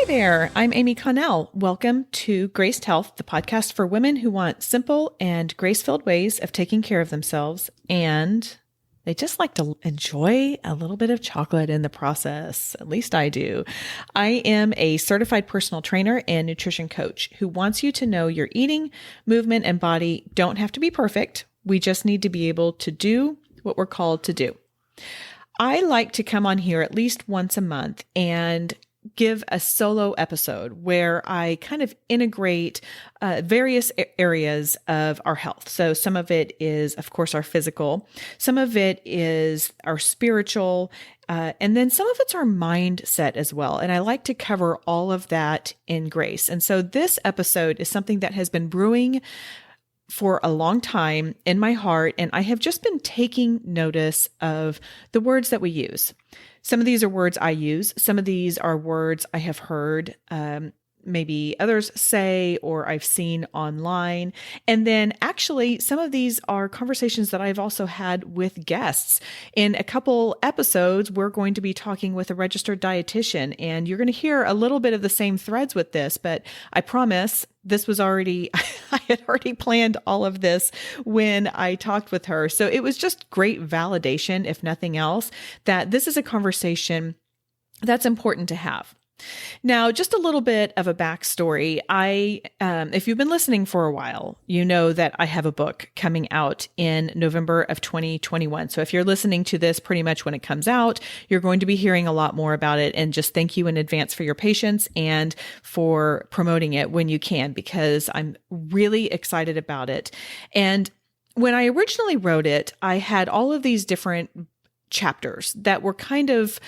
there, I'm Amy.Connell. Welcome to Graced Health, the podcast for women who want simple and grace-filled ways of taking care of themselves, and they just like to enjoy a little bit of chocolate in the process. At least I do. I am a certified personal trainer and nutrition coach who wants you to know your eating, movement, and body don't have to be perfect. We just need to be able to do what we're called to do. I like to come on here at least once a month and give a solo episode where I kind of integrate various areas of our health. So some of it is, of course, our physical. Some of it is our spiritual. And then some of it's our mindset as well. And I like to cover all of that in grace. And so this episode is something that has been brewing for a long time in my heart, and I have just been taking notice of the words that we use. Some of these are words I use. Some of these are words I have heard, maybe others say, or I've seen online. And then actually, some of these are conversations that I've also had with guests. In a couple episodes, we're going to be talking with a registered dietitian, and you're going to hear a little bit of the same threads with this, but I promise this was already, I had already planned all of this when I talked with her. So it was just great validation, if nothing else, that this is a conversation that's important to have. Now, just a little bit of a backstory. If you've been listening for a while, you know that I have a book coming out in November of 2021. So if you're listening to this pretty much when it comes out, you're going to be hearing a lot more about it. And just thank you in advance for your patience and for promoting it when you can, because I'm really excited about it. And when I originally wrote it, I had all of these different chapters that were kind of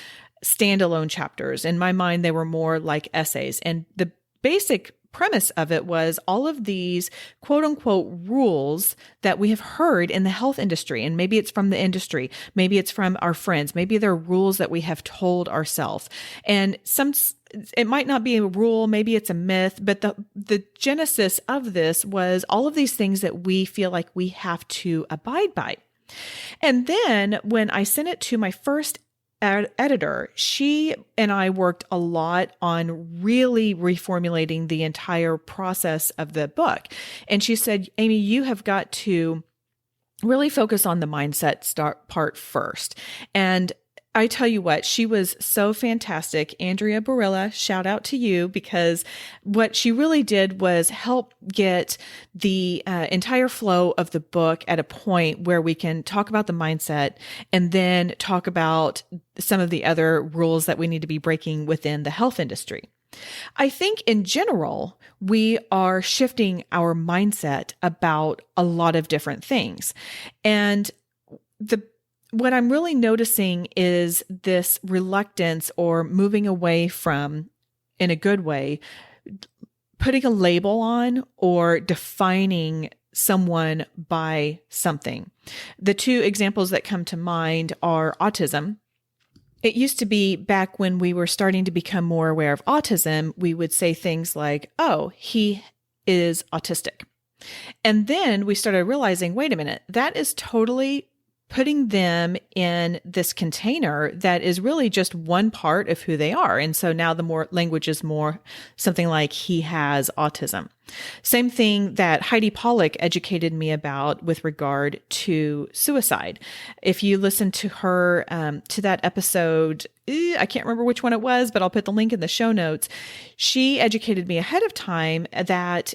standalone chapters. In my mind, they were more like essays. And the basic premise of it was all of these quote unquote rules that we have heard in the health industry. And maybe it's from the industry, maybe it's from our friends, maybe they're rules that we have told ourselves. And it might not be a rule, maybe it's a myth, but the genesis of this was all of these things that we feel like we have to abide by. And then when I sent it to my first editor, she and I worked a lot on really reformulating the entire process of the book. And she said, Amy, you have got to really focus on the mindset part first. And I tell you what, she was so fantastic. Andrea Barilla, shout out to you, because what she really did was help get the entire flow of the book at a point where we can talk about the mindset and then talk about some of the other rules that we need to be breaking within the health industry. I think in general, we are shifting our mindset about a lot of different things. And what I'm really noticing is this reluctance or moving away from, in a good way, putting a label on or defining someone by something. The two examples that come to mind are autism. It used to be back when we were starting to become more aware of autism, we would say things like, oh, he is autistic. And then we started realizing, wait a minute, that is totally putting them in this container that is really just one part of who they are. And so now the more language is more something like he has autism. Same thing that Heidi Pollack educated me about with regard to suicide. If you listen to her, to that episode, I can't remember which one it was, but I'll put the link in the show notes. She educated me ahead of time that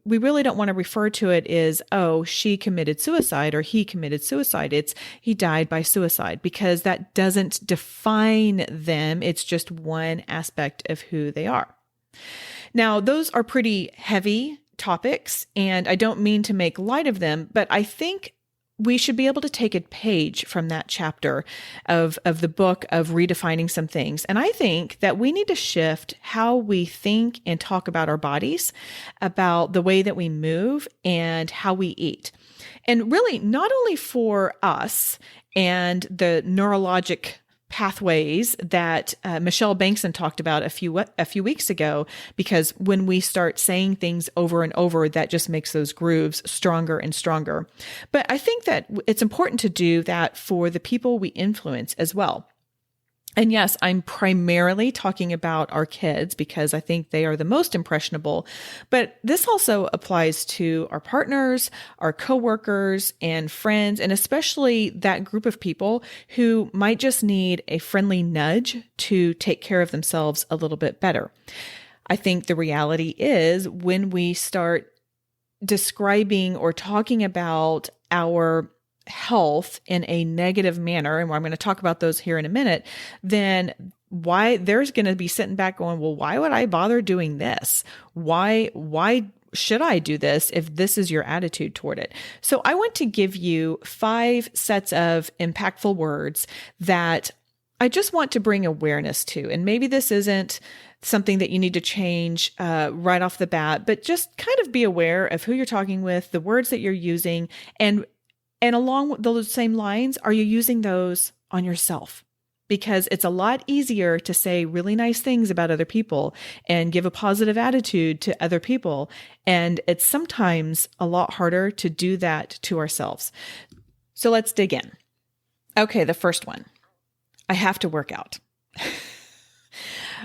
we really don't want to refer to it as, oh, she committed suicide or he committed suicide. It's he died by suicide, because that doesn't define them. It's just one aspect of who they are. Now, those are pretty heavy topics, and I don't mean to make light of them, but I think we should be able to take a page from that chapter of the book of redefining some things. And I think that we need to shift how we think and talk about our bodies, about the way that we move and how we eat. And really, not only for us and the neurologic pathways that Michelle Bankson talked about a few weeks ago, because when we start saying things over and over, that just makes those grooves stronger and stronger. But I think that it's important to do that for the people we influence as well. And yes, I'm primarily talking about our kids because I think they are the most impressionable, but this also applies to our partners, our coworkers and friends, and especially that group of people who might just need a friendly nudge to take care of themselves a little bit better. I think the reality is when we start describing or talking about our health in a negative manner, and I'm going to talk about those here in a minute, then why there's going to be sitting back going, well, why would I bother doing this? Why should I do this if this is your attitude toward it? So I want to give you 5 sets of impactful words that I just want to bring awareness to. And maybe this isn't something that you need to change right off the bat, but just kind of be aware of who you're talking with, the words that you're using, and along those same lines, are you using those on yourself? Because it's a lot easier to say really nice things about other people and give a positive attitude to other people. And it's sometimes a lot harder to do that to ourselves. So let's dig in. Okay, the first one. I have to work out.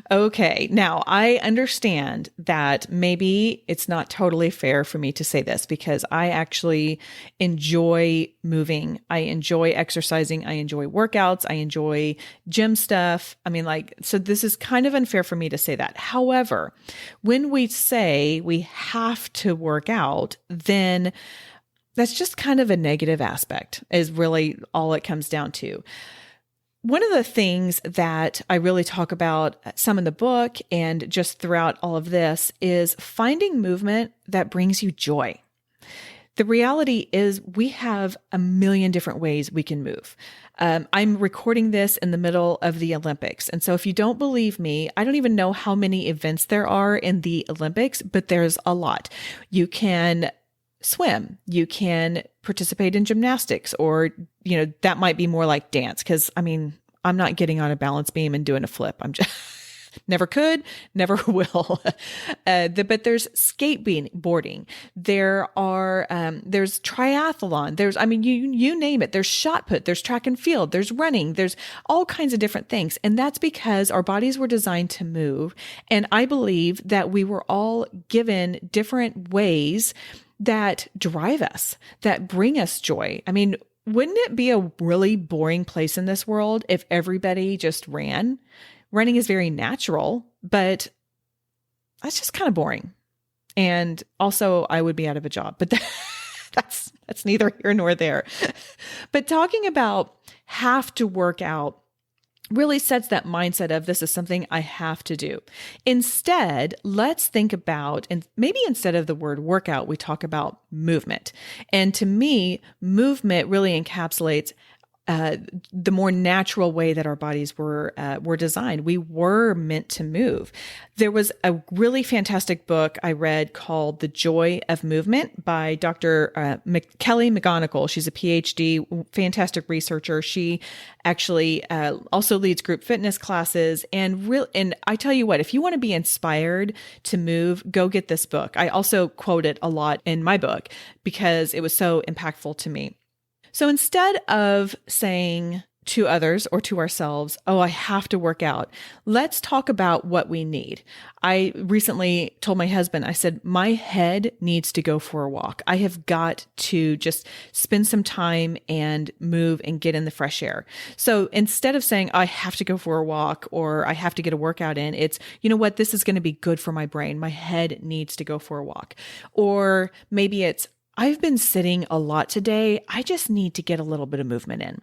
Okay, now I understand that maybe it's not totally fair for me to say this because I actually enjoy moving. I enjoy exercising. I enjoy workouts. I enjoy gym stuff. I mean, so this is kind of unfair for me to say that. However, when we say we have to work out, then that's just kind of a negative aspect is really all it comes down to. One of the things that I really talk about some in the book and just throughout all of this is finding movement that brings you joy. The reality is we have a million different ways we can move. I'm recording this in the middle of the Olympics. And so if you don't believe me, I don't even know how many events there are in the Olympics, but there's a lot. You can swim, you can participate in gymnastics, or, that might be more like dance. Cause I'm not getting on a balance beam and doing a flip. I'm just never could, never will. But there's skateboarding. There's triathlon. You name it. There's shot put, there's track and field, there's running, there's all kinds of different things. And that's because our bodies were designed to move. And I believe that we were all given different ways that drive us, that bring us joy. Wouldn't it be a really boring place in this world if everybody just ran? Running is very natural, but that's just kind of boring. And also I would be out of a job, but that's neither here nor there. But talking about have to work out really sets that mindset of this is something I have to do. Instead, let's think about, and maybe instead of the word workout, we talk about movement. And to me, movement really encapsulates the more natural way that our bodies were designed. We were meant to move. There was a really fantastic book I read called The Joy of Movement by Dr. Kelly McGonigal. She's a PhD, fantastic researcher. She actually also leads group fitness classes. And I tell you what, if you want to be inspired to move, go get this book. I also quote it a lot in my book because it was so impactful to me. So instead of saying to others or to ourselves, oh, I have to work out, let's talk about what we need. I recently told my husband, I said, my head needs to go for a walk. I have got to just spend some time and move and get in the fresh air. So instead of saying, I have to go for a walk or I have to get a workout in, it's, you know what, this is going to be good for my brain. My head needs to go for a walk. Or maybe it's, I've been sitting a lot today. I just need to get a little bit of movement in.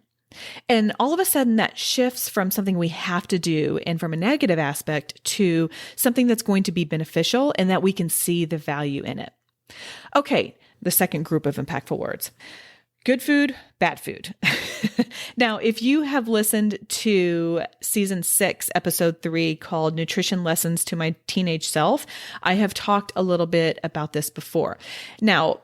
And all of a sudden that shifts from something we have to do and from a negative aspect to something that's going to be beneficial and that we can see the value in it. Okay, the second group of impactful words. Good food, bad food. Now, if you have listened to season 6, episode 3 called Nutrition Lessons to My Teenage Self, I have talked a little bit about this before. Now,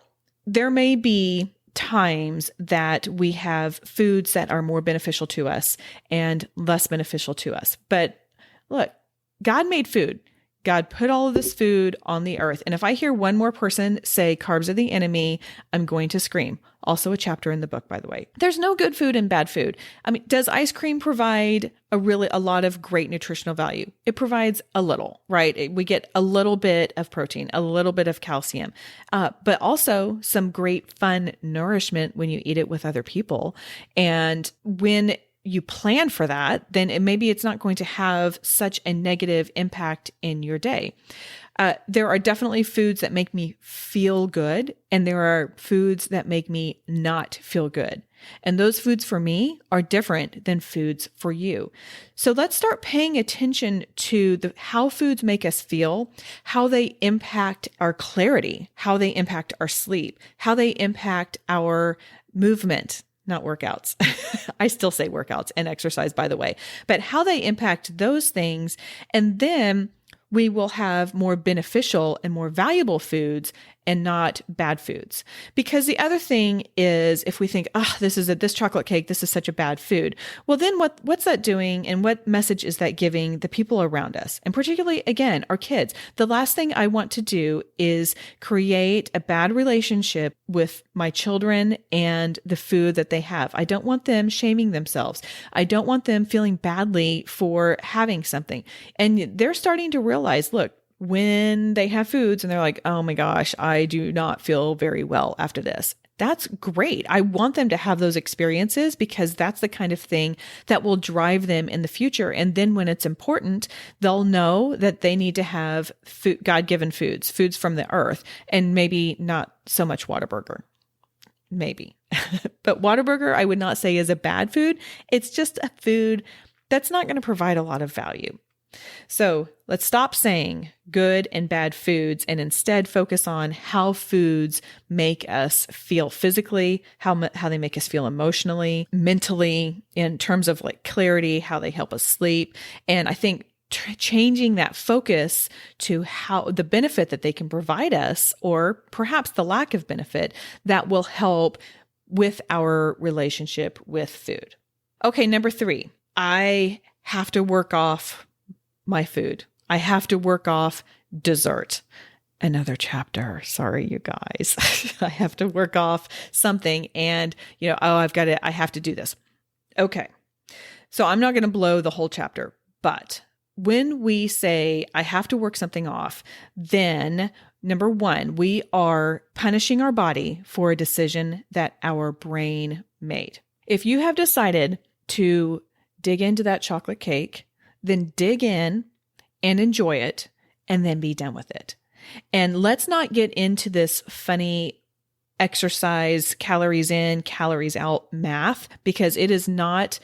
there may be times that we have foods that are more beneficial to us and less beneficial to us. But look, God made food. God put all of this food on the earth. And if I hear one more person say carbs are the enemy, I'm going to scream. Also a chapter in the book, by the way. There's no good food and bad food. I mean, does ice cream provide a lot of great nutritional value? It provides a little, right? We get a little bit of protein, a little bit of calcium, but also some great fun nourishment when you eat it with other people. And when you plan for that, then maybe it's not going to have such a negative impact in your day. There are definitely foods that make me feel good, and there are foods that make me not feel good. And those foods for me are different than foods for you. So let's start paying attention to how foods make us feel, how they impact our clarity, how they impact our sleep, how they impact our movement. Not workouts. I still say workouts and exercise, by the way, but how they impact those things. And then we will have more beneficial and more valuable foods and not bad foods. Because the other thing is, if we think, this chocolate cake, this is such a bad food. Well, then what's that doing? And what message is that giving the people around us? And particularly, again, our kids. The last thing I want to do is create a bad relationship with my children and the food that they have. I don't want them shaming themselves. I don't want them feeling badly for having something. And they're starting to realize, look, when they have foods and they're like, oh my gosh, I do not feel very well after this. That's great. I want them to have those experiences because that's the kind of thing that will drive them in the future. And then when it's important, they'll know that they need to have food, God-given foods from the earth, and maybe not so much Whataburger. Maybe. But Whataburger, I would not say is a bad food. It's just a food that's not going to provide a lot of value. So let's stop saying good and bad foods and instead focus on how foods make us feel physically, how they make us feel emotionally, mentally, in terms of like clarity, how they help us sleep. And I think changing that focus to how the benefit that they can provide us, or perhaps the lack of benefit, that will help with our relationship with food. Okay, number 3, I have to work off my food. I have to work off dessert. Another chapter. Sorry, you guys. I have to work off something and, I have to do this. Okay. So I'm not going to blow the whole chapter, but when we say I have to work something off, then number 1, we are punishing our body for a decision that our brain made. If you have decided to dig into that chocolate cake, then dig in and enjoy it and then be done with it. And let's not get into this funny exercise, calories in, calories out math, because it is not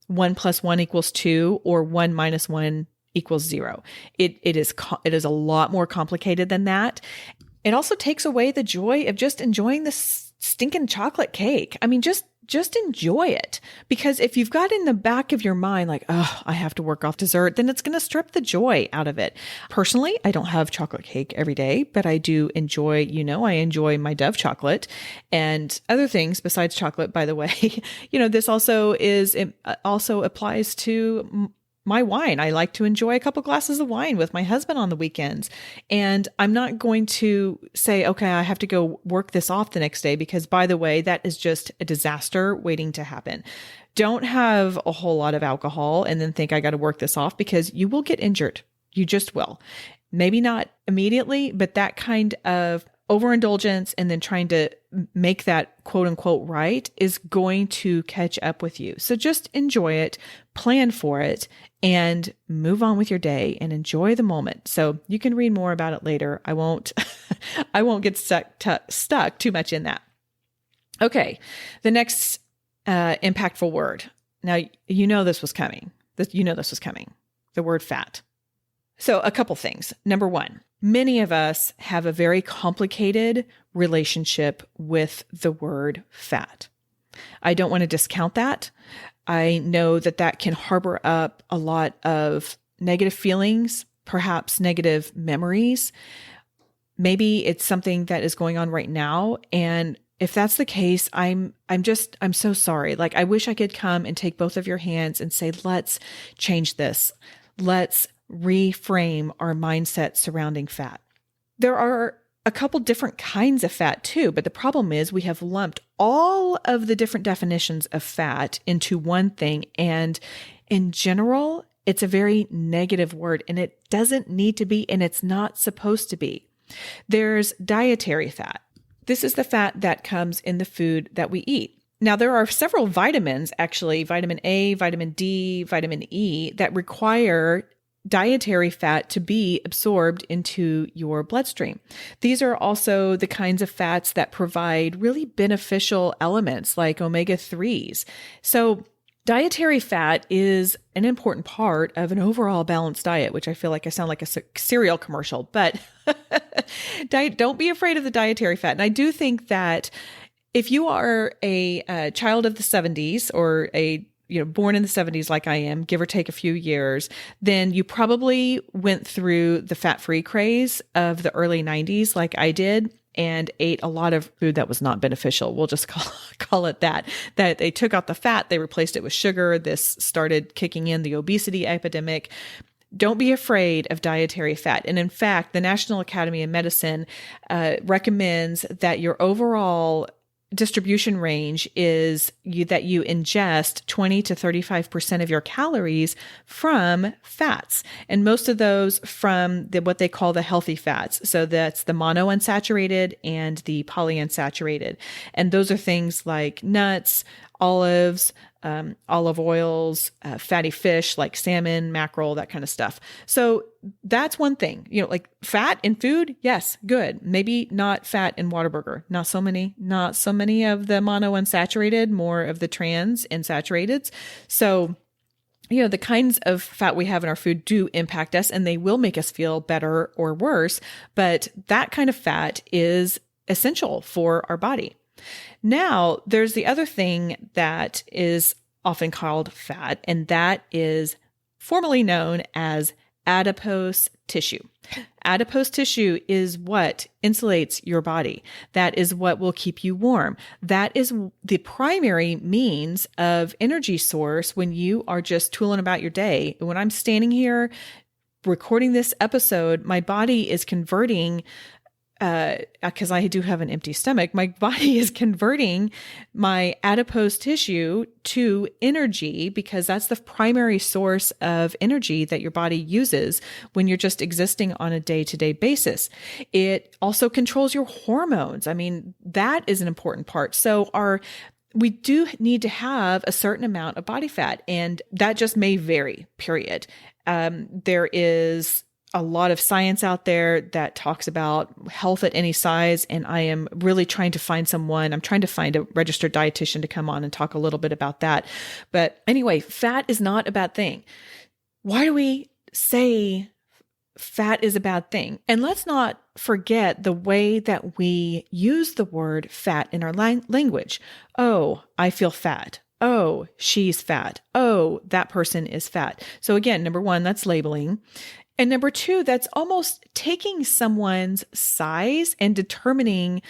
1 + 1 = 2 or 1 - 1 = 0. It is a lot more complicated than that. It also takes away the joy of just enjoying this stinking chocolate cake. I mean, just enjoy it. Because if you've got in the back of your mind, like, oh, I have to work off dessert, then it's going to strip the joy out of it. Personally, I don't have chocolate cake every day, but I do enjoy, I enjoy my Dove chocolate and other things besides chocolate, by the way. This also applies to my wine. I like to enjoy a couple glasses of wine with my husband on the weekends. And I'm not going to say, okay, I have to go work this off the next day, because by the way, that is just a disaster waiting to happen. Don't have a whole lot of alcohol and then think I got to work this off, because you will get injured. You just will. Maybe not immediately, but that kind of overindulgence and then trying to make that quote unquote right is going to catch up with you. So just enjoy it, plan for it, and move on with your day and enjoy the moment. So you can read more about it later. I won't get stuck too much in that. Okay. The next impactful word. Now, this was coming. This was coming. The word fat. So a couple things. Number 1, many of us have a very complicated relationship with the word fat. I don't want to discount that. I know that can harbor up a lot of negative feelings, perhaps negative memories. Maybe it's something that is going on right now. And if that's the case, I'm so sorry. Like, I wish I could come and take both of your hands and say, let's change this. Let's reframe our mindset surrounding fat. There are a couple different kinds of fat too, but the problem is we have lumped all of the different definitions of fat into one thing. And in general, it's a very negative word, and it doesn't need to be, and it's not supposed to be. There's dietary fat. This is the fat that comes in the food that we eat. Now, there are several vitamins, actually, vitamin A, vitamin D, vitamin E, that require dietary fat to be absorbed into your bloodstream. These are also the kinds of fats that provide really beneficial elements like omega-3s. So dietary fat is an important part of an overall balanced diet, which I feel like I sound like a cereal commercial, but don't be afraid of the dietary fat. And I do think that if you are a child of the 70s or born in the 70s like I am, give or take a few years, then you probably went through the fat-free craze of the early 90s like I did and ate a lot of food that was not beneficial. We'll just call it that they took out the fat, they replaced it with sugar. This started kicking in the obesity epidemic. Don't be afraid of dietary fat. And in fact, the National Academy of Medicine recommends that your overall distribution range is that you ingest 20 to 35% of your calories from fats. And most of those from what they call the healthy fats. So that's the monounsaturated and the polyunsaturated. And those are things like nuts, olives, olive oils, fatty fish like salmon, mackerel, that kind of stuff. So that's one thing, like fat in food. Yes, good. Maybe not fat in Whataburger. Not so many of the monounsaturated, more of the trans unsaturated. So, the kinds of fat we have in our food do impact us, and they will make us feel better or worse. But that kind of fat is essential for our body. Now, there's the other thing that is often called fat, and that is formerly known as adipose tissue. Adipose tissue is what insulates your body. That is what will keep you warm. That is the primary means of energy source when you are just tooling about your day. When I'm standing here recording this episode, my body is converting because I do have an empty stomach, my body is converting my adipose tissue to energy because that's the primary source of energy that your body uses when you're just existing on a day-to-day basis. It also controls your hormones. I mean, that is an important part. So we do need to have a certain amount of body fat, and that just may vary, period. There is a lot of science out there that talks about health at any size. And I am really trying to find I'm trying to find a registered dietitian to come on and talk a little bit about that. But anyway, fat is not a bad thing. Why do we say fat is a bad thing? And let's not forget the way that we use the word fat in our language. Oh, I feel fat. Oh, she's fat. Oh, that person is fat. So again, number one, that's labeling. And number two, that's almost taking someone's size and determining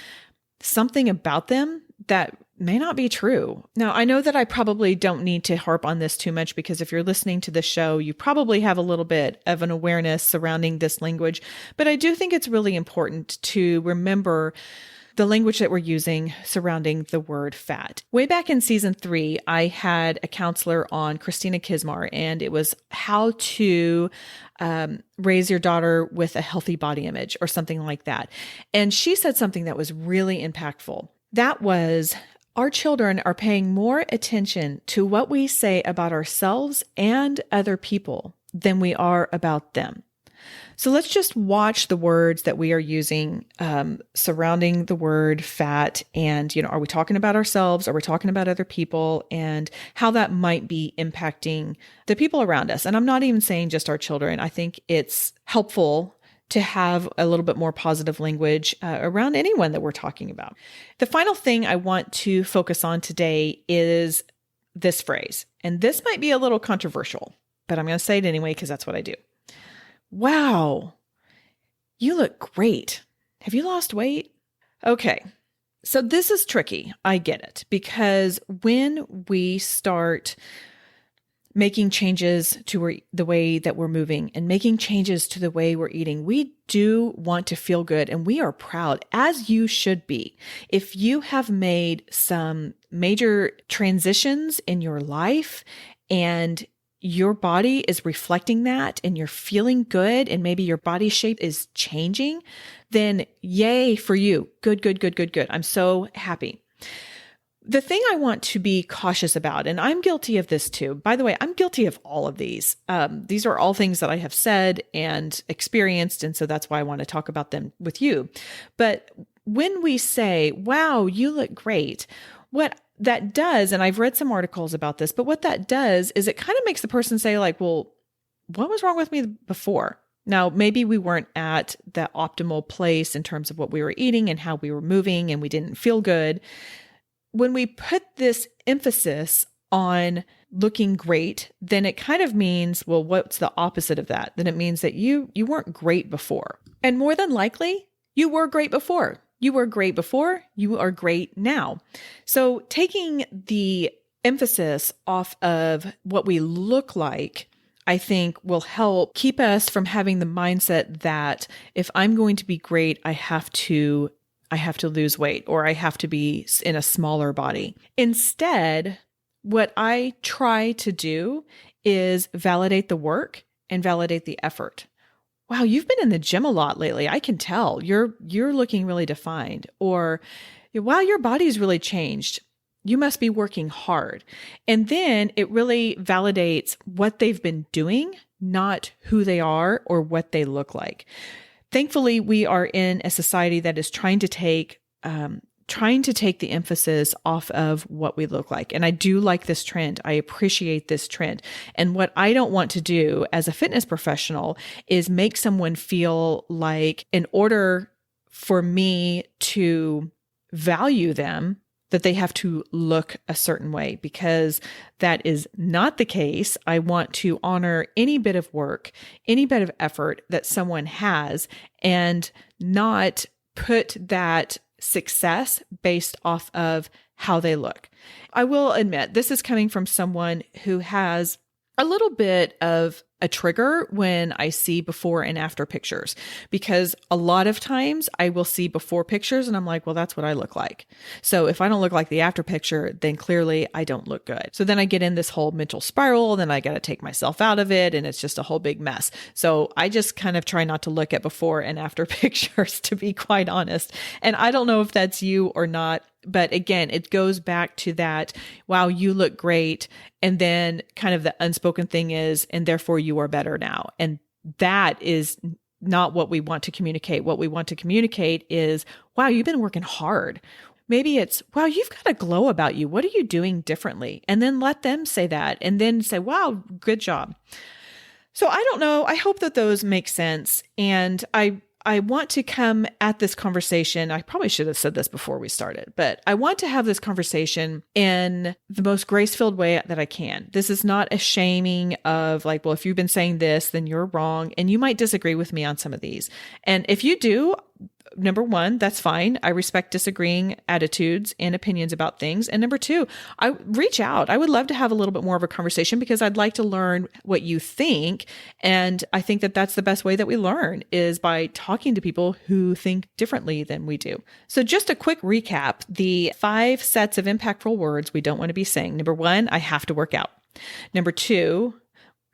something about them that may not be true. Now, I know that I probably don't need to harp on this too much because if you're listening to the show, you probably have a little bit of an awareness surrounding this language. But I do think it's really important to remember the language that we're using surrounding the word fat. Way back in season 3, I had a counselor on, Christina Kismar, and it was how to raise your daughter with a healthy body image or something like that. And she said something that was really impactful. That was, our children are paying more attention to what we say about ourselves and other people than we are about them. So let's just watch the words that we are using surrounding the word fat. And, are we talking about ourselves? Are we talking about other people? And how that might be impacting the people around us. And I'm not even saying just our children. I think it's helpful to have a little bit more positive language around anyone that we're talking about. The final thing I want to focus on today is this phrase. And this might be a little controversial, but I'm going to say it anyway because that's what I do. Wow, you look great. Have you lost weight? Okay, so this is tricky. I get it. Because when we start making changes to the way that we're moving and making changes to the way we're eating. We do want to feel good, and we are proud, as you should be. If you have made some major transitions in your life and your body is reflecting that and you're feeling good and maybe your body shape is changing, then yay for you. Good, good, good, good, good. I'm so happy. The thing I want to be cautious about, and I'm guilty of this too. By the way, I'm guilty of all of these. These are all things that I have said and experienced. And so that's why I want to talk about them with you. But when we say, wow, you look great, what that does, and I've read some articles about this, but what that does is it kind of makes the person say like, well, what was wrong with me before? Now, maybe we weren't at the optimal place in terms of what we were eating and how we were moving, and we didn't feel good. When we put this emphasis on looking great, then it kind of means, well, what's the opposite of that? Then it means that you weren't great before. And more than likely, you were great before. You were great before, you are great now. So taking the emphasis off of what we look like, I think will help keep us from having the mindset that if I'm going to be great, I have to lose weight or I have to be in a smaller body. Instead, what I try to do is validate the work and validate the effort. Wow, you've been in the gym a lot lately. I can tell you're looking really defined. Or, wow, your body's really changed. You must be working hard. And then it really validates what they've been doing, not who they are or what they look like. Thankfully, we are in a society that is trying to take the emphasis off of what we look like. And I do like this trend. I appreciate this trend. And what I don't want to do as a fitness professional is make someone feel like in order for me to value them, that they have to look a certain way, because that is not the case. I want to honor any bit of work, any bit of effort that someone has, and not put that success based off of how they look. I will admit, this is coming from someone who has a little bit of a trigger when I see before and after pictures, because a lot of times I will see before pictures and I'm like, well, that's what I look like. So if I don't look like the after picture, then clearly I don't look good. So then I get in this whole mental spiral, and then I got to take myself out of it, and it's just a whole big mess. So I just kind of try not to look at before and after pictures, to be quite honest. And I don't know if that's you or not. But again, it goes back to that, wow, you look great. And then kind of the unspoken thing is, and therefore you are better now. And that is not what we want to communicate. What we want to communicate is, wow, you've been working hard. Maybe it's, wow, you've got a glow about you. What are you doing differently? And then let them say that, and then say, wow, good job. So I don't know. I hope that those make sense. And I want to come at this conversation. I probably should have said this before we started, but I want to have this conversation in the most grace-filled way that I can. This is not a shaming of like, well, if you've been saying this, then you're wrong. And you might disagree with me on some of these. And if you do, number one, that's fine. I respect disagreeing attitudes and opinions about things. And number two, I reach out. I would love to have a little bit more of a conversation, because I'd like to learn what you think. And I think that that's the best way that we learn, is by talking to people who think differently than we do. So just a quick recap, the 5 sets of impactful words we don't want to be saying. Number 1, I have to work out. Number 2,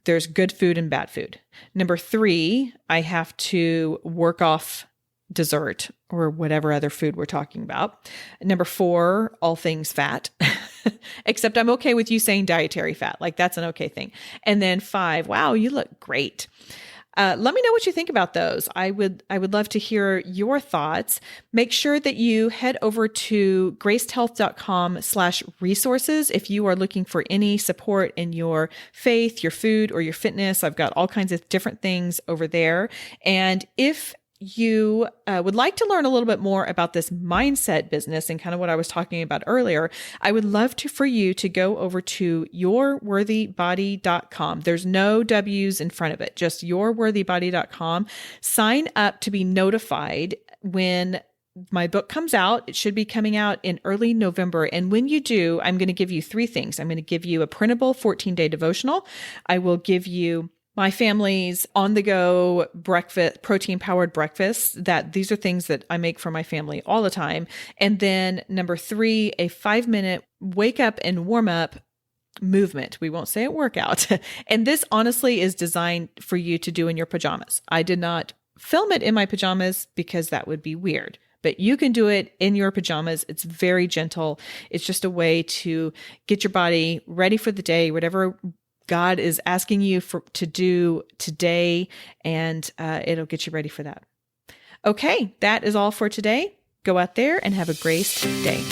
there's good food and bad food. Number 3, I have to work off dessert or whatever other food we're talking about. Number 4, all things fat, except I'm okay with you saying dietary fat. Like that's an okay thing. And then 5, wow, you look great. Let me know what you think about those. I would love to hear your thoughts. Make sure that you head over to gracedhealth.com/resources if you are looking for any support in your faith, your food, or your fitness. I've got all kinds of different things over there. And if you would like to learn a little bit more about this mindset business and kind of what I was talking about earlier, I would love for you to go over to yourworthybody.com. There's no W's in front of it, just yourworthybody.com. Sign up to be notified when my book comes out. It should be coming out in early November. And when you do, I'm going to give you three things. I'm going to give you a printable 14-day devotional. I will give you my family's on-the-go breakfast, protein-powered breakfasts. That these are things that I make for my family all the time. And then number 3, a 5-minute wake up and warm up movement. We won't say a workout. And this honestly is designed for you to do in your pajamas. I did not film it in my pajamas because that would be weird. But you can do it in your pajamas. It's very gentle. It's just a way to get your body ready for the day, whatever God is asking you to do today, and it'll get you ready for that. Okay, that is all for today. Go out there and have a graced day.